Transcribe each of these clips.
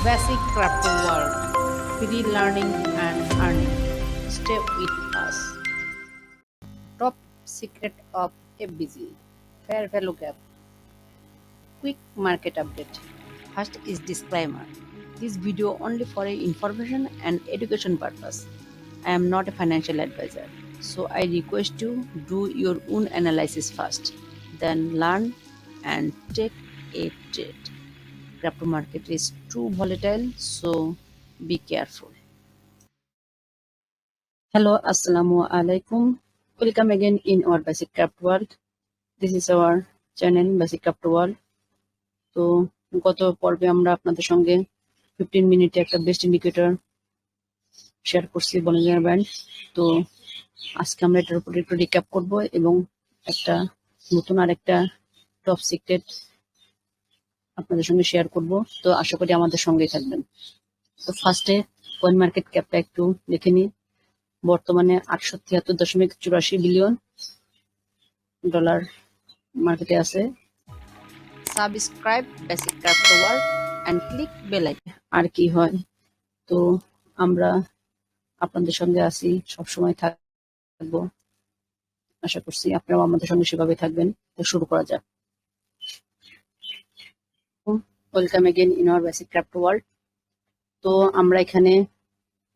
Basic Crypto World, free learning and earning. Stay with us. Top secret of FBG, fair value gap. Quick market update. First is disclaimer. This video only for information and education purpose. I am not a financial advisor, so I request you do your own analysis first, then learn and take a trade. Crypto market is too volatile, so be careful. Hello, Assalamu alaikum. Welcome again in our Basic Crypto World. This is our channel Basic Crypto World. তো গত পর্বে আমরা আপনাদের সঙ্গে 15 মিনিটে একটা best indicator share করছি Bollinger band. তো আজকে আমরা এটার উপর একটু রিক্যাপ করব এবং একটা নতুন আর একটা টপ সিক্রেট আপনাদের সঙ্গে শেয়ার করব। তো আশা করি আমাদের সঙ্গেই থাকবেন। তো ফার্স্টে কয়েন মার্কেট ক্যাপটা একটু দেখে নিই। বর্তমানে 873.84 বিলিয়ন ডলার মার্কেটে আছে। Subscribe basic crypto world and click bell icon. আর কি হয়, তো আমরা আপনাদের সঙ্গে আছি, সবসময় থাকবো। আশা করছি আপনারাও আমাদের সঙ্গে সেভাবে থাকবেন। তো শুরু করা যাক। Welcome again in our basic crypto world. তো আমরা এখানে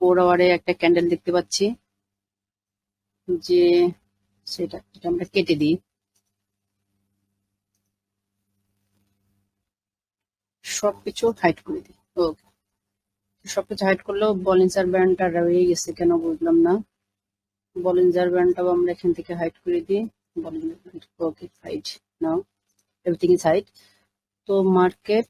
4 আওয়ারে একটা ক্যান্ডেল দেখতে পাচ্ছি, যে সেটা আমরা কেটে দিই। সবকিছু হাইড করে দিই। ওকে, সবকিছু হাইড করলেও বলিঞ্জার ব্যান্ডটা রয়ে গেছে কেন বুঝলাম না। বলিঞ্জার ব্যান্ডটাও আমরা এখান থেকে হাইড করে দিই। Bollinger band, okay, hide now, everything is hide. তো মার্কেট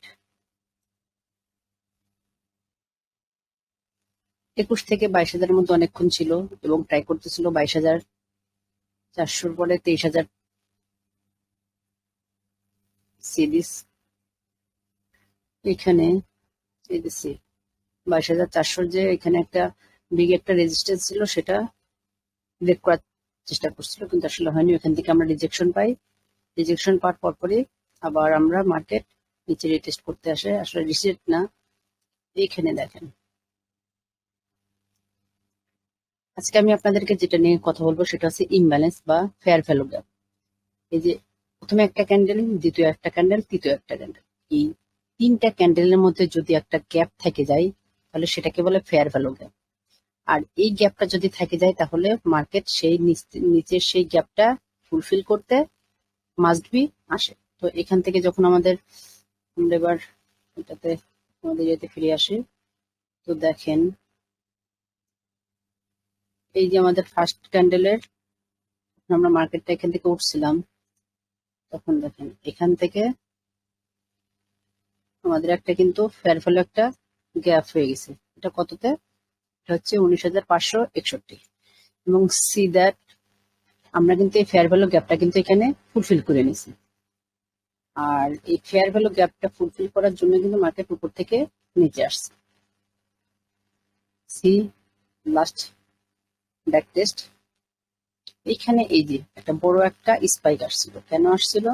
21 থেকে 22,000 এর মধ্যে অনেকক্ষণ ছিল এবং ট্রাই করতেছিল 22,400 পরে 23,000 সিরিজ। এখানে 22,400 যে এখানে একটা বিগ একটা রেজিস্ট্যান্স ছিল, সেটা ব্রেক করার চেষ্টা করছিল, কিন্তু আসলে হয়নি। এখান থেকে আমরা রিজেকশন পাই। রিজেকশন পাওয়ার পরপরই আবার আমরা মার্কেট নিচে রিটেস্ট করতে আসে। আসলে রিসেট না, এইখানে দেখেন। আজকে আমি আপনাদেরকে যেটা নিয়ে কথা বলবো সেটা হচ্ছে ইমব্যালেন্স বা ফেয়ার ভ্যালু গ্যাপ। এই যে প্রথমে একটা ক্যান্ডেল, দ্বিতীয় একটা ক্যান্ডেল, তৃতীয় একটা ক্যান্ডেল, এই 3টা ক্যান্ডেলের মধ্যে যদি একটা গ্যাপ থেকে যায় তাহলে সেটাকে বলে ফেয়ার ভ্যালু গ্যাপ। আর এই গ্যাপটা যদি থেকে যায় তাহলে মার্কেট সেই নিচের সেই গ্যাপটা ফুলফিল করতে মাস্ট বি আসে। তো এখান থেকে যখন আমরা এবার এটাতে আমাদের ইয়েতে ফিরে আসি, তো দেখেন এই যে আমাদের ফার্স্ট ক্যান্ডেলের আমরা মার্কেটটা এখান থেকে উঠছিলাম, তখন দেখেন এখান থেকে আমাদের একটা কিন্তু ফেয়ার ভ্যালু একটা গ্যাপ হয়ে গেছে। এটা কততে? এটা হচ্ছে 19,561 এবং সি দ্যাট আমরা কিন্তু এই ফেয়ার ভ্যালু গ্যাপটা কিন্তু এখানে ফুলফিল করে নিছি। আর এই ফেয়ার ভ্যালু গ্যাপটা ফুলফিল করার জন্য কিন্তু মার্কেট উপর থেকে নিচে আসছে। সি লাস্ট ব্যাক টেস্ট, এইখানে এই যে একটা বড় একটা স্পাইক আসছিল। কেন আসছিল?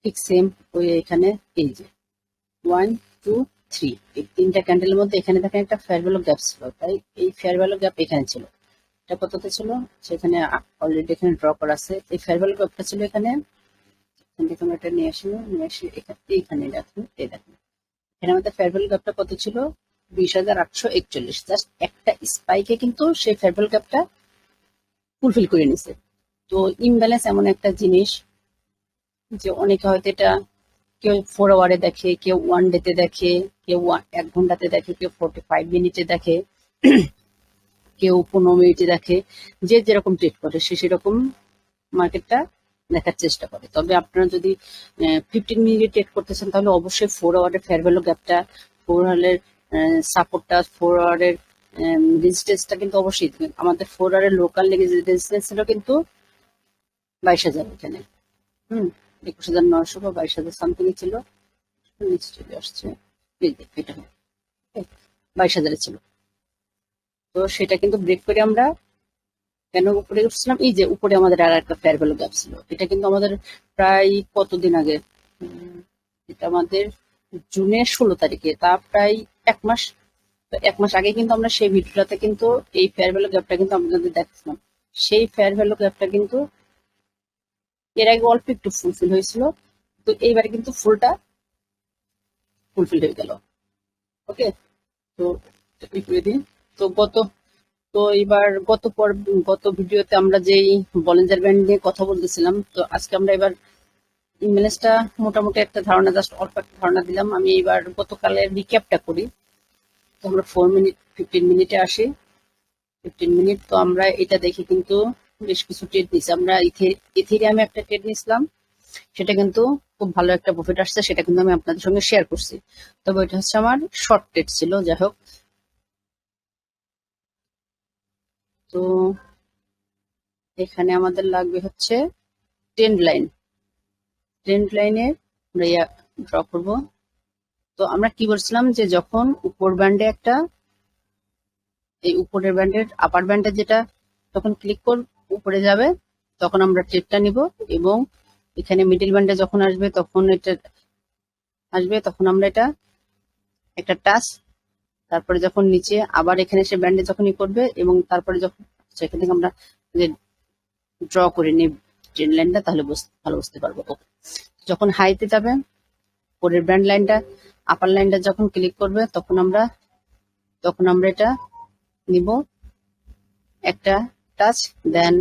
ঠিক সেম ওই এখানে এই যে 1 2 3 এই 3টা ক্যান্ডেলের মধ্যে এখানে দেখেন একটা ফেয়ার ভ্যালু গ্যাপ ছিল। তাই এই ফেয়ার ভ্যালু গ্যাপ এখানে ছিল। এটা কততে ছিল? সেখানে অলরেডি এখানে ড্র করা আছে। এই ফেয়ার ভ্যালু গ্যাপটা ছিল এখানে। এখান থেকে আমরা এটা নিয়ে এসে এইখানে দেখুন, এই দেখুন এখানে আমাদের ফেয়ার ভ্যালু গ্যাপটা কত ছিল? 20,841। জাস্ট একটা স্পাইকে কিন্তু সেই ফেয়ার ভ্যালু গ্যাপটা ফুলফিল করে নিছে। তো ইমব্যালেন্স এমন একটা জিনিস যে অনেকে হয়তো এটা কেউ 4 আওয়ারে দেখে, কেউ 1 ডেতে দেখে, কেউ 1 ঘন্টাতে দেখে, কেউ 45 মিনিটে দেখে, কেউ 15 মিনিটে দেখে। যে যেরকম ট্রেড করে সে সেরকম মার্কেটটা দেখার চেষ্টা করে। তবে আপনারা যদি 15 মিনিটে ট্রেড করতেছেন তাহলে অবশ্যই 4 আওয়ারের ফেয়ার ভ্যালু গ্যাপটা, 4 আওয়ারের সাপোর্টটা, 4 আওয়ারের রেজিস্ট্যান্সটা কিন্তু অবশ্যই দেখবেন। আমাদের 4 আওয়ারের লোকাল রেজিস্ট্যান্স ছিল কিন্তু 22,000 এখানে, 21,900 বা 22,000 সামথিং ছিল, নিচে চলে আসছে। এটা 22,000 ছিল। তো সেটা কিন্তু ব্রেক করে আমরা কেন উপরে উঠছিলাম? এই যে উপরে আমাদের আর একটা ফেয়ার ভ্যালু গ্যাপ ছিল। এটা কিন্তু আমাদের প্রায় কতদিন আগে, এটা আমাদের জুনের 16 তারিখে, তা প্রায় 1 মাস। তো 1 মাস আগে কিন্তু আমরা সেই ভিডিওটাতে কিন্তু এই ফেয়ার ভ্যালু গ্যাপটা কিন্তু আপনাদের দেখাচ্ছিলাম। সেই ফেয়ার ভ্যালু গ্যাপটা কিন্তু এর আগে অল্প একটু ফুলফিল হয়েছিল, তো এইবারে কিন্তু ফুলটা ফুলফিল হয়ে গেল। ওকে, তো করে দিন। তো এবার গত ভিডিওতে আমরা যেই বলিঞ্জার ব্যান্ড নিয়ে কথা বলতেছিলাম, তো আজকে আমরা এবার ইমেজটা মোটামুটি একটা ধারণা, জাস্ট অল্প একটা ধারণা দিলাম। আমি এবার গতকালের রিক্যাপটা করি। তো আমরা 15 মিনিটে আসি। 15 মিনিট। তো আমরা এটা দেখে কিন্তু বেশ কিছু ট্রেড নিচ্ছি। আমরা ইথেরিয়ামে একটা ট্রেড নিয়েছিলাম, সেটা কিন্তু খুব ভালো একটা প্রফিট আসছে, সেটা কিন্তু আমি আপনাদের সঙ্গে শেয়ার করছি। তবে এটা হচ্ছে আমার শর্ট ট্রেড ছিল। যাই হোক, তো এখানে আমাদের লাগবে হচ্ছে ট্রেন্ড লাইনে আমরা ড্র করব। তো আমরা কি বলছিলাম যে যখন উপর ব্যান্ডে এই উপরের ব্যান্ডের আপার ব্যান্ডে যেটা যখন ক্লিক উপরে যাবে, তখন আমরা ট্রেডটা নিব, এবং এখানে মিডল ব্যান্ডে যখন আসবে তখন আমরা এটা একটা টাচ, তারপরে যখন নিচে আবার এখানে সে ব্যান্ডে যখনই করবে, এবং তারপরে যখন সেখান থেকে আমরা ড্র করে নিই ট্রেন্ড লাইনটা, তাহলে ভালো বুঝতে পারবো। যখন হাইতে যাবে, পরের ব্যান্ড লাইনটা আপার লাইনটা যখন ক্লিক করবে, তখন আমরা এটা নিব একটা টাচ। দেন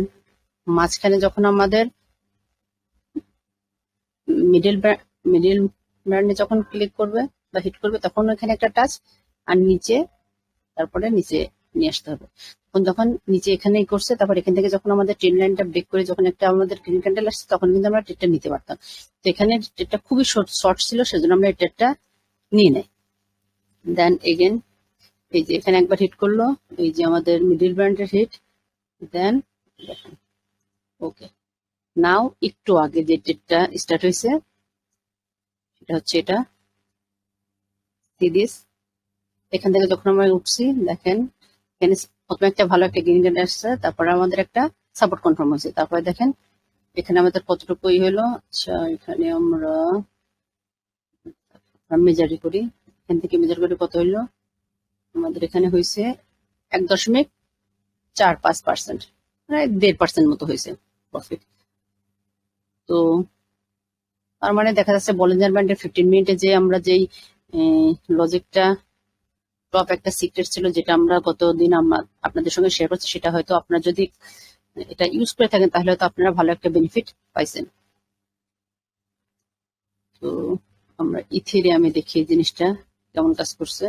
মাঝখানে যখন আমাদের মিডল ব্যান্ডে যখন ক্লিক করবে বা হিট করবে, তখন এখানে একটা টাচ, আর তারপরে নিচে নিয়ে আসতে হবে। যখন নিচে এখানেই করছে, তারপর এখান থেকে যখন আমাদের ট্রেন লাইনটা ব্রেক করে যখন একটা আমাদের গ্রিন ক্যান্ডেল আসছে, তখন কিন্তু আমরা ট্রেডটা নিতে পারতাম। তো এখানে ট্রেডটা খুবই শর্ট ছিল, সেজন্য আমরা এই ট্রেডটা নিয়ে নেই। দেন এগেন এই যে এখানে একবার হিট করলো, এই যে আমাদের মিডল ব্যান্ডের হিট। দেন দেখেন, ওকে, নাও একটু আগে যে ট্রেডটা স্টার্ট হয়েছে, সেটা হচ্ছে এটা সিরিজ। এখান থেকে যখন আমরা উঠছি, দেখেন এখানে প্রথমে একটা ভালো একটা গ্রিন ক্যান্ডেল আসছে, তারপরে আমাদের একটা সাপোর্ট কনফার্ম হয়েছে। তারপরে দেখেন এখানে আমাদের কতটুকু হলো। আচ্ছা, এখানে আমরা মেজারি করি, এখান থেকে মেজার করি কত হইলো। আমাদের এখানে হয়েছে 1.45%, প্রায় 1.5% মতো হয়েছে প্রফিট। তো তার মানে দেখা যাচ্ছে বলিঞ্জার ব্যান্ডের 15 মিনিটে যে আমরা যেই লজিকটা টপ একটা সিক্রেট ছিল, যেটা আমরা গতদিন আপনাদের সঙ্গে শেয়ার করছি, সেটা হয়তো আপনারা যদি এটা ইউজ করে থাকেন, তাহলে হয়তো আপনারা ভালো একটা বেনিফিট পাইছেন। তো আমরা ইথেরিয়ামে দেখি জিনিসটা কেমন কাজ করছে।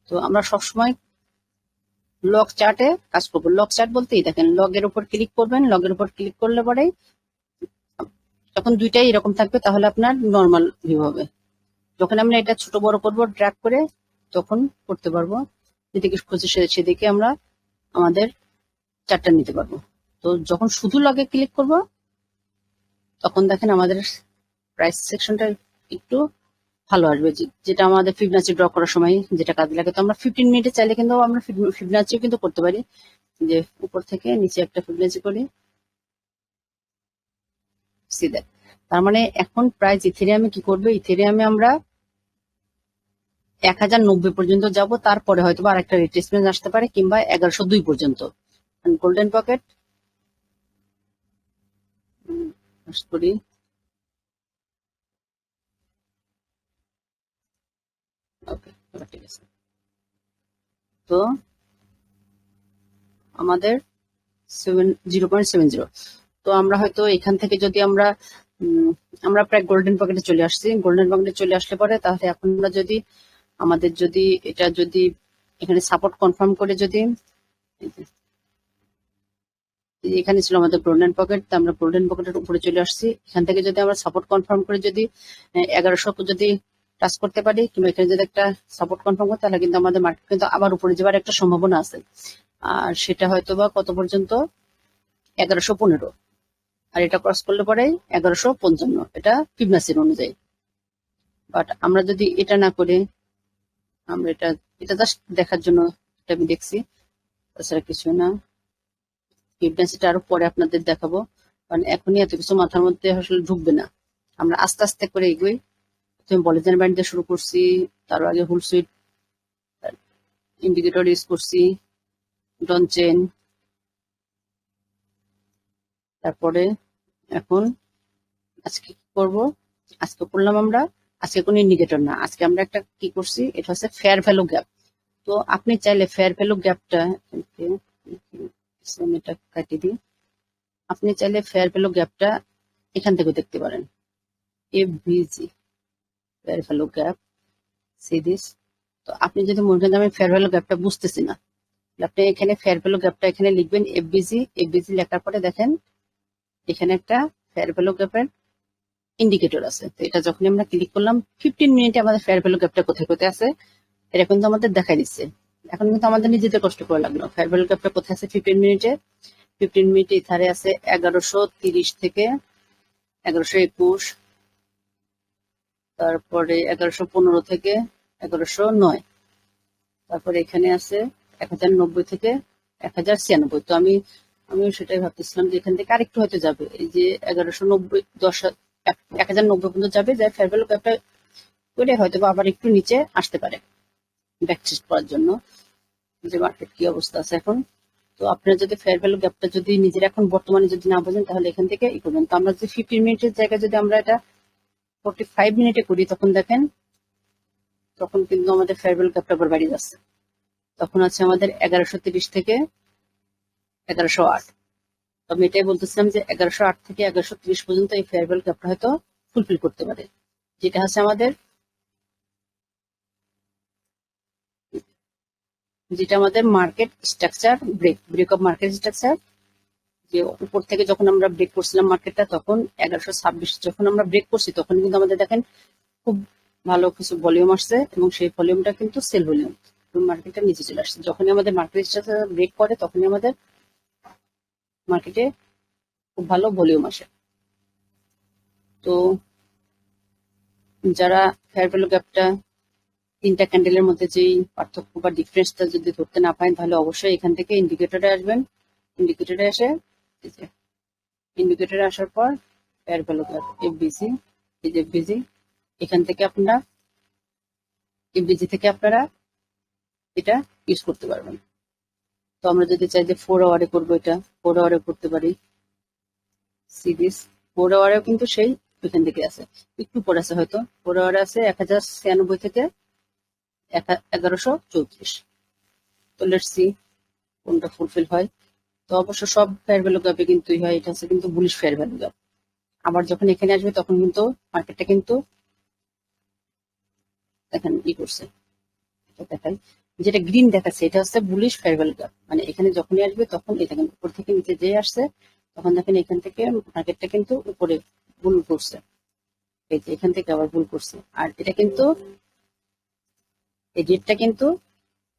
তো আমরা সবসময় লগ চার্টে কাজ করবো। লগ চার্ট বলতেই দেখেন, লগের উপর ক্লিক করবেন, লগের উপর ক্লিক করলে পরে যখন দুইটাই এরকম থাকবে, তাহলে আপনার নর্মাল ভিউ হবে। যখন আমরা এটা ছোট বড় করব, ড্র্যাগ করে তখন করতে পারবো, যেদিকে খুশি সেদিকে আমরা আমাদের চার্টটা নিতে পারবো। তো যখন শুধু লগে ক্লিক করব, তখন দেখেন আমাদের প্রাইস সেকশনটা একটু ভালো আসবে, যেটা আমাদের ফিবনাচি ড্র করার সময় যেটা কাজে লাগে। তো আমরা 15 মিনিটে চাইলে কিন্তু আমরা ফিবনাচিও কিন্তু করতে পারি, যে উপর থেকে নিচে একটা ফিবনাচি করি। তার মানে এখন প্রাইস ইথেরিয়ামে কি করবে, ইথেরিয়ামে আমরা 1090 পর্যন্ত যাব, তারপরে হয়তো আর একটা রিট্রেসমেন্ট আসতে পারে, কিংবা 1102 পর্যন্ত। গোল্ডেন পকেট করি, ওকে, ঠিক আছে। তো আমাদের 0.70। তো আমরা হয়তো এখান থেকে যদি আমরা প্রায় গোল্ডেন পকেটে চলে আসছি। গোল্ডেন পকেটে চলে আসলে পরে, তাহলে এখন আমরা যদি এটা যদি এখানে সাপোর্ট কনফার্ম করে, যদি এখানে ছিল আমাদের গোল্ডেন পকেট, আমরা গোল্ডেন পকেটের উপরে চলে আসছি। এখান থেকে যদি আমরা সাপোর্ট কনফার্ম করে যদি 1100 যদি টাচ করতে পারি, কিংবা এখানে যদি একটা সাপোর্ট কনফার্ম করতে, তাহলে কিন্তু আমাদের মার্কেট কিন্তু আবার উপরে যাওয়ার একটা সম্ভাবনা আছে। আর সেটা হয়তো বা কত পর্যন্ত, 1115। আর এটা ক্রস করলে পরে 1155, এটা ফিবনাচির অনুযায়ী। বাট আমরা যদি এটা না করে, আমরা এটা জাস্ট দেখার জন্য এটা আমি দেখছি, তাছাড়া কিছু না। ফিবনাচিটা আরো পরে আপনাদের দেখাবো, কারণ এখনই এত কিছু মাথার মধ্যে আসলে ঢুকবে না। আমরা আস্তে আস্তে করে এগোই। আমি বলিজান ব্যান্ড দিয়ে শুরু করছি, তার আগে হুল সুইট ইন্ডিকেটর ইউজ করছি, ডন চেন, তারপরে এখন আজকে কি করব, আজকে করলাম আমরা, আজকে কোনো ইন্ডিকেটর না, আজকে আমরা একটা কি করছি, এটা হচ্ছে ফেয়ার ভ্যালু গ্যাপ। তো আপনি চাইলে ফেয়ার ভ্যালু গ্যাপটা, এটা কাটিয়ে দিই, আপনি চাইলে ফেয়ার ভ্যালু গ্যাপটা এখান থেকে দেখতে পারেন, FVG fair value gap, C this. তো আপনি যদি মনে করেন আমি ফেয়ার ভ্যালু গ্যাপটা বুঝতেছি না, আপনি এখানে ফেয়ার ভ্যালু গ্যাপটা এখানে লিখবেন এফবিজি, এফবিজি লেখার পরে দেখেন এখানে একটা ফেয়ার ভ্যালু গ্যাপের ইন্ডিকেটর আছে। তো এটা যখন আমরা ক্লিক করলাম 15 মিনিটে আমাদের ফেয়ার ভ্যালু গ্যাপটা কোথায় কোথায় আছে এটা কিন্তু আমাদের দেখাই দিচ্ছে। এখন কিন্তু আমাদের নিজেদের কষ্ট করে লাগলো, ফেয়ার ভ্যালু গ্যাপটা কোথায় আছে 15 মিনিটে, 15 মিনিটে ইথারে আছে 1130 থেকে 1121, তারপরে 1115 থেকে 1109, তারপরে এখানে আছে 1090 থেকে 1096। তো আমি সেটাই ভাবতেছিলাম যে এখান থেকে আরেকটু হয়তো যাবে, এই যে 1190 1090 পর্যন্ত যাবে, যাই ফেয়ার ভ্যালু গ্যাপটা করে হয়তো বা আবার একটু নিচে আসতে পারে ব্যাকটেস্ট করার জন্য যে মার্কেট কি অবস্থা আছে এখন। তো আপনারা যদি ফেয়ার ভ্যালু গ্যাপটা যদি নিজের এখন বর্তমানে যদি না বোঝেন তাহলে এখান থেকে ই করবেন। তো আমরা যদি 15 মিনিটের জায়গায় যদি আমরা এটা 45 মিনিটে করি তখন দেখেন তখন কিন্তু আমাদের ফেয়ার ভ্যালু গ্যাপটা আবার বাড়িয়ে যাচ্ছে, তখন আছে আমাদের 1130 থেকে 1108। তো আমি এটাই বলতেছিলাম যে 1108 থেকে 1130 পর্যন্ত এই ফেয়ার ভ্যালু গ্যাপটা হয়তো ফুলফিল করতে পারে, যেটা হচ্ছে আমাদের market structure break of market structure. যে উপর থেকে যখন আমরা ব্রেক করছিলাম মার্কেটটা, তখন 1126 যখন আমরা ব্রেক করছি তখন কিন্তু আমাদের দেখেন খুব ভালো কিছু ভলিউম আসছে এবং সেই ভলিউমটা কিন্তু সেল ভলিউম, মার্কেটটা নিচে চলে আসছে। যখনই আমাদের মার্কেট স্ট্রাকচার ব্রেক করে তখনই আমাদের মার্কেটে খুব ভালো ভলিউম আসে। তো যারা ফেয়ার ভ্যালু গ্যাপটা তিনটা ক্যান্ডেলের মধ্যে যেই পার্থক্য বা ডিফারেন্সটা যদি ধরতে না পারেন তাহলে অবশ্যই এখান থেকে ইন্ডিকেটরে আসবেন, ইন্ডিকেটরে এসে ইন্ডিকেটরে আসার পর ফেয়ার ভ্যালু গ্যাপ এফবিসি, এই যে এফবিসি, এখান থেকে আপনারা এফবিসি থেকে আপনারা এটা ইউজ করতে পারবেন। তো আমরা যদি চাই যে 4 আওয়ারে করবো, এটা 4 আওয়ারে করতে পারি, সিরিজ 4 আওয়ারেও কিন্তু সেই এখান থেকে আছে, একটু পরে আছে হয়তো 4 আওয়ারে আছে 1096 থেকে 1134। তো লেটস সি কোনটা ফুলফিল হয়। তো অবশ্য সব ফেয়ার ভ্যালু গ্যাপে কিন্তু হয়, এটা হচ্ছে কিন্তু বুলিশ ফেয়ার ভ্যালু গ্যাপ। আবার যখন এখানে আসবে তখন কিন্তু মার্কেটটা কিন্তু দেখেন ই করছে, দেখাই যেটা গ্রিন দেখাচ্ছে এটা হচ্ছে বুলিশ ফেয়ার ভ্যালু গ্যাপ, মানে এখানে যখনই আসবে তখন এই দেখেন উপর থেকে নিচে যে আসছে তখন দেখেন এখান থেকে মার্কেটটা কিন্তু উপরে বুল করছে, এই যে এখান থেকে আবার বুল করছে। আর এটা কিন্তু এই রেটটা কিন্তু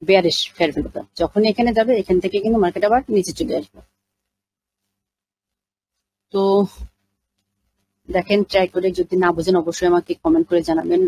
বেয়ারিশ ফেয়ার ভ্যালু গ্যাপ, যখন এখানে যাবে এখান থেকে কিন্তু মার্কেট আবার নিচে চলে আসবে। তো দেখেন ট্রাই করে, যদি না বোঝেন অবশ্যই আমাকে কমেন্ট করে জানাবেন।